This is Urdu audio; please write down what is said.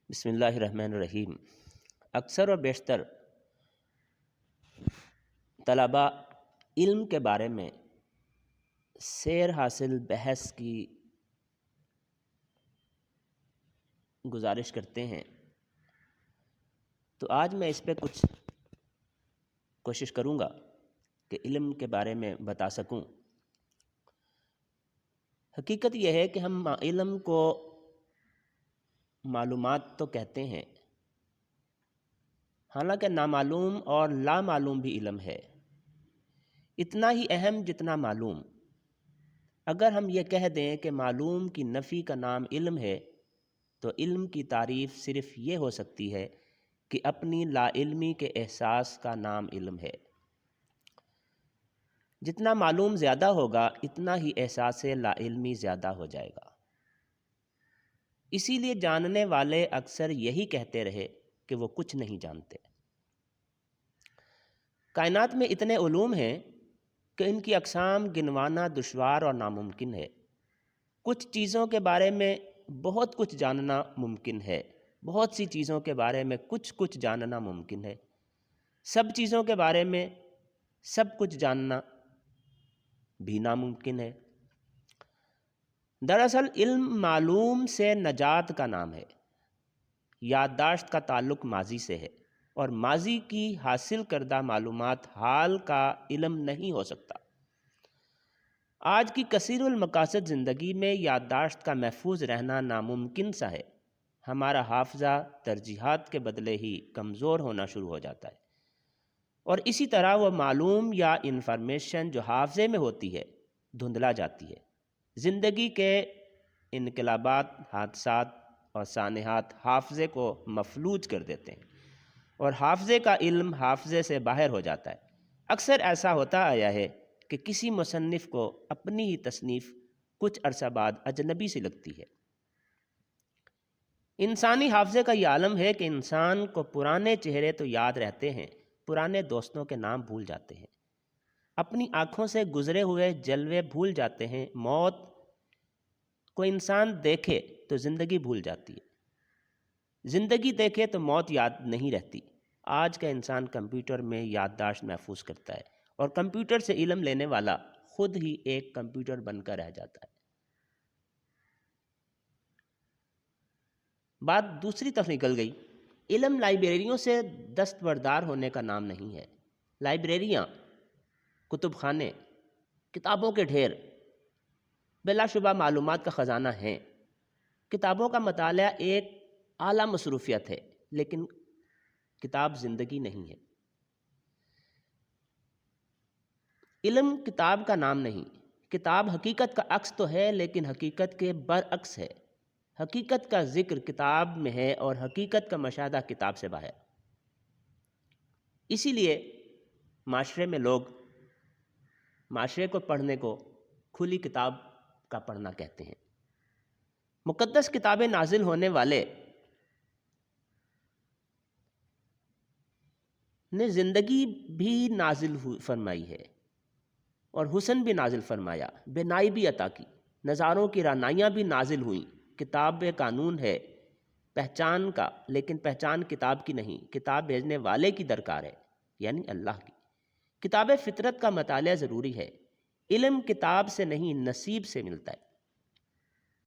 بسم اللہ الرحمن الرحیم۔ اکثر و بیشتر طلباء علم کے بارے میں سیر حاصل بحث کی گزارش کرتے ہیں، تو آج میں اس پہ کچھ کوشش کروں گا کہ علم کے بارے میں بتا سکوں۔ حقیقت یہ ہے کہ ہم علم کو معلومات تو کہتے ہیں، حالانکہ نامعلوم اور لامعلوم بھی علم ہے، اتنا ہی اہم جتنا معلوم۔ اگر ہم یہ کہہ دیں کہ معلوم کی نفی کا نام علم ہے، تو علم کی تعریف صرف یہ ہو سکتی ہے کہ اپنی لا علمی کے احساس کا نام علم ہے۔ جتنا معلوم زیادہ ہوگا، اتنا ہی احساس لا علمی زیادہ ہو جائے گا۔ اسی لیے جاننے والے اکثر یہی کہتے رہے کہ وہ کچھ نہیں جانتے۔ کائنات میں اتنے علوم ہیں کہ ان کی اقسام گنوانا دشوار اور ناممکن ہے۔ کچھ چیزوں کے بارے میں بہت کچھ جاننا ممکن ہے، بہت سی چیزوں کے بارے میں کچھ جاننا ممکن ہے۔ سب چیزوں کے بارے میں سب کچھ جاننا بھی ناممکن ہے۔ دراصل علم معلوم سے نجات کا نام ہے۔ یادداشت کا تعلق ماضی سے ہے، اور ماضی کی حاصل کردہ معلومات حال کا علم نہیں ہو سکتا۔ آج کی کثیر المقاصد زندگی میں یادداشت کا محفوظ رہنا ناممکن سا ہے۔ ہمارا حافظہ ترجیحات کے بدلے ہی کمزور ہونا شروع ہو جاتا ہے، اور اسی طرح وہ معلوم یا انفارمیشن جو حافظے میں ہوتی ہے دھندلا جاتی ہے۔ زندگی کے انقلابات، حادثات اور سانحات حافظے کو مفلوج کر دیتے ہیں، اور حافظے کا علم حافظے سے باہر ہو جاتا ہے۔ اکثر ایسا ہوتا آیا ہے کہ کسی مصنف کو اپنی ہی تصنیف کچھ عرصہ بعد اجنبی سی لگتی ہے۔ انسانی حافظے کا یہ عالم ہے کہ انسان کو پرانے چہرے تو یاد رہتے ہیں، پرانے دوستوں کے نام بھول جاتے ہیں، اپنی آنکھوں سے گزرے ہوئے جلوے بھول جاتے ہیں۔ موت کو انسان دیکھے تو زندگی بھول جاتی ہے، زندگی دیکھے تو موت یاد نہیں رہتی۔ آج کا انسان کمپیوٹر میں یادداشت محفوظ کرتا ہے، اور کمپیوٹر سے علم لینے والا خود ہی ایک کمپیوٹر بن کر رہ جاتا ہے۔ بات دوسری طرف نکل گئی۔ علم لائبریریوں سے دستبردار ہونے کا نام نہیں ہے۔ لائبریریاں، کتب خانے، کتابوں کے ڈھیر بلا شبہ معلومات کا خزانہ ہیں۔ کتابوں کا مطالعہ ایک اعلیٰ مصروفیت ہے، لیکن کتاب زندگی نہیں ہے۔ علم کتاب کا نام نہیں۔ کتاب حقیقت کا عکس تو ہے، لیکن حقیقت کے برعکس ہے۔ حقیقت کا ذکر کتاب میں ہے، اور حقیقت کا مشاہدہ کتاب سے باہر۔ اسی لیے معاشرے میں لوگ معاشرے کو پڑھنے کو کھلی کتاب کا پڑھنا کہتے ہیں۔ مقدس کتابیں نازل ہونے والے نے زندگی بھی نازل فرمائی ہے، اور حسن بھی نازل فرمایا، بینائی بھی عطا کی، نظاروں کی رعنائیاں بھی نازل ہوئیں۔ کتاب قانون ہے پہچان کا، لیکن پہچان کتاب کی نہیں، کتاب بھیجنے والے کی درکار ہے، یعنی اللہ کی۔ کتاب فطرت کا مطالعہ ضروری ہے۔ علم کتاب سے نہیں، نصیب سے ملتا ہے۔